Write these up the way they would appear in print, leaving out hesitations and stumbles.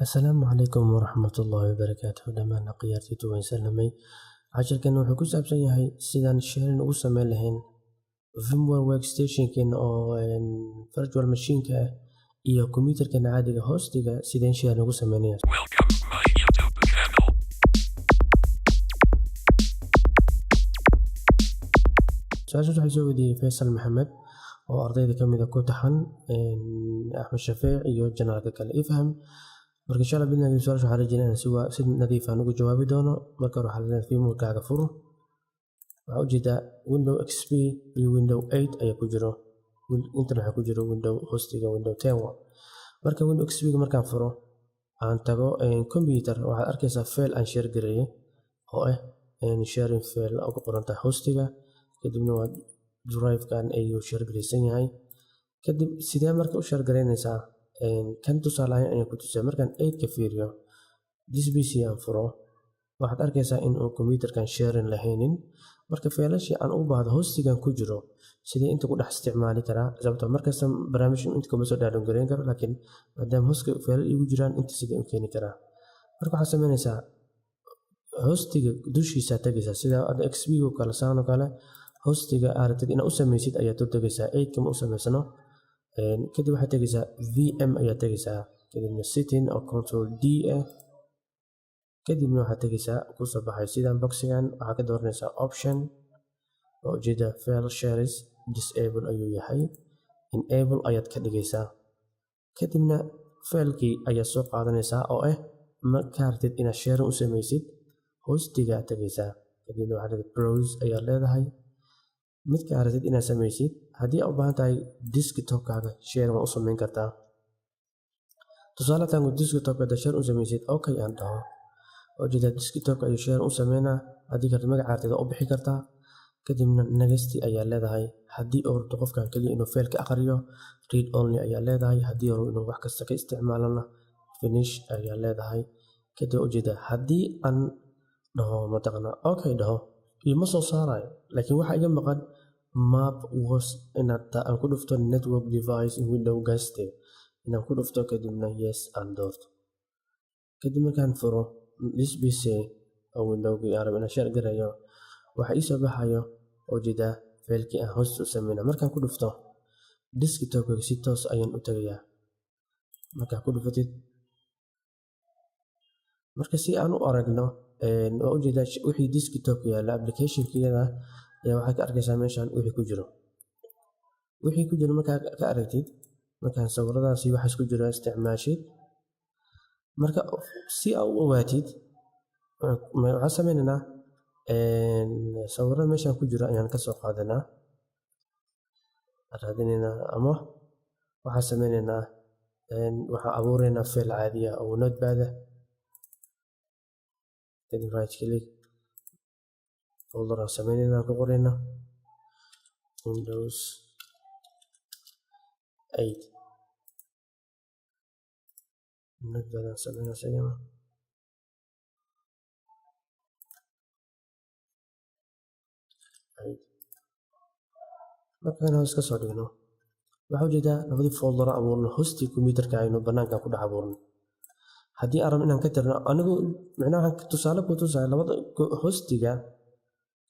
Asalaamu calaykum waraxmatullaahi wabarakaatuh dhammaan akhyaartayda waan salaamay. Casharkan wuxuu ku saabsan yahay sidaan sharing ugu samayn lahayn VMware workstation-keena oo virtual machine-ka ah iyo kombiyuutarkeena caadiga hostiga sideen sharing ugu samaynaya. Su-aashaas waxay soo weydiiyey Faysal Maxamed oo ardayda ka mid ah ku taxan Axmed Shafeec iyo janaalka kale ifham. Marka insha Allah bidna su'aasha waxaan rajeynayaa si nadiif ah ugu jawaabi doono. Marka hore waxaa leedahay VMware-kaaga furo. Waxaa ujeedaa Windows XP iyo Windows 8 ayaa ku jiro. Intan waxaa ku jiro Windows hostiga Windows 10. Marka Windows XP markaan furo aan tago computer waxaad arkaysaa file aan share gareeyay oo ah sharing file oo ku qoran tahay hostiga. Kadibna waa drive-kan ayuu share gareysan yahay. Kadib sidee marka u share gareynaysaa kan tusaale ayaan ku tusay markaan 8 ka fiiriyo this PC aan furo waxaad arkaysaa in uu kombiyuutarkan sharing lahaynin. Marka faylashii aan u baahdo hostigan ku jiro sidee inta ku dhex isticmaali karaa sababtoo markasta barnaamijka inta kuma soo download gareyn karo laakiin maadaama hostiga faylal igu jiraan inta sidee u keeni karaa. Marka waxaad samaynaysaa hostiga dushiisa tagaysaa sida XP oo kale saan oo kale hostiga aad inaad u samaysid ayaad u tagaysaa 8 kama u samaysano. Kadib waxaad tagaysaa VM ayaad tagaysaa kadibna setting oo control D ah kadibna waxaad tagaysaa ku soo baxay sidaan boxigan waxaad ka dooranaysaa option oo jeeda file shares disable ayuu yahay enable ayaad ka dhigaysaa. Kadibna faylkii ayaad soo qaadanaysaa oo ah markaa rabtid inaad sharing u samaysid hostiga tagaysaa kadibna waxaad browse ayaad leedahay midka aad rabtid inaad samaysid. Haddii aad u baahan tahay desktop-kaaga sharing waa u samayn kartaa. Tusaale tan desktop-ka share u samaysid okay aan dhaho oo jeeda desktop-ka ayuu sharing u sameynaa. Haddii kartid magacaada u bixi kartaa kadibna next ayaa leedahay. Haddii uu rabto qofkan kaliya inuu faylka akhriyo read only ayaa leedahay. Haddii uu inuu wax kasta ka isticmaalana finish ayaa leedahay. Kadib u jeeda haddii aan dhaho mataqana okay dhaho ima soo saarayo laakiin waxa iga maqan map was inaad aan ku dhufto network device in window guest inaan ku dhufto kadibna yes and doorto. Kadib markaan furo this PC oo window-gii aan rabo inaan share gareeyo waxa ii soo baxayo oo jeeda faylkii aan host u sameynaa. Markaan ku dhufto desktop-ka si toos ayaan u tagayaa. Markaan ku dhufatid marka si aan u aragno waa ujeedaa wixii desktop-ka yaala application-keeda ayaa waxaad ka arkaysaa meeshaan wixii ku jiro. Wixii ku jiro markaa ka aragtid markaan sawiradaasi waxaas ku jiro isticmaashid marka si aad u ogaatid waxaan sameynaynaa sawirada meeshaan ku jiro ayaan ka soo qaadanaa raadinaynaa ama waxaan sameynaynaa waxaan abuuraynaa file caadi ah oo notepad ah kadib right click folder aan sameynayna ku qorayna Windows 8 notepad aan sameynayna sayama markaan hoos ka soo dhigno waxa ujeedaa labadii folder abuurno hosti kombiyuutarka aynu banaanka ku dhex abuurno. Haddii aan rabno inaan ka tirno anigu macnaha tusaale ku tusaale labada hostiga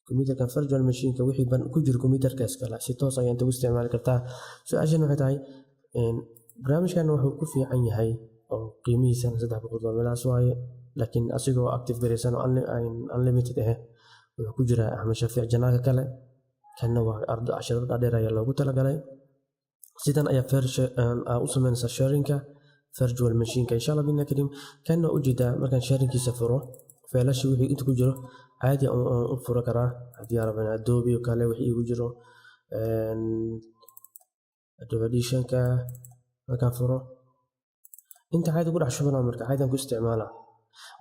kombiyuutarka virtual machine-ka wixii ku jiro kombiyuutarkaas kale si toos ah inta u isticmaali kartaa. Su'aashan waxay tahay barnaamijkan wuxuu ku fiican yahay oo qiimihiisa $300 meelahaas waaye laakiin asigoo active gareysan oo unlimited ah wuxuu ku jiraa Axmed Shafeec janaalka kale kana waa arday casharada dheer ayaa loogu talagalay. Sidan ayaa u sameynaysaa sharing-ka virtual machine-ka insha Allah bidna karim kana u jeedaa markaan sharing-kiisa furo faylashi wixii inta ku jiro caadi u furo karaa. Haddii aan rabno Adobe oo kale wixii igu jiro Adobe Audition-ka markaan furo inta caadi ku dhex shubanaa marka caadi aan ku isticmaalaa.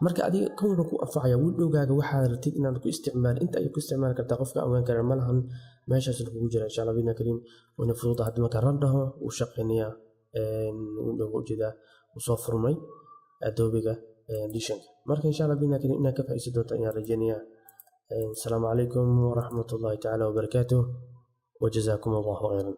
Marka adiga kan wuxuu ku anfacaya Windows-gaaga waxaad rabtid inaad ku isticmaal inta ay ku isticmaali kartaa qofka aan karin malahan meeshaas kugu jira insha Allah bidna karim wana fududahay. Haddii markaan run dhaho uu shaqeynayaa Windows u jeedaa u soo furmay Adobe-ga Audition-ka. Marka insha Allah bidna karim inaad ka faa'iideysan doonto ayaan rajeynayaa. Assalaamu calaykum waraxmatullaahi tacaala wabarakaatuh wa jazaakum Allahu khayran.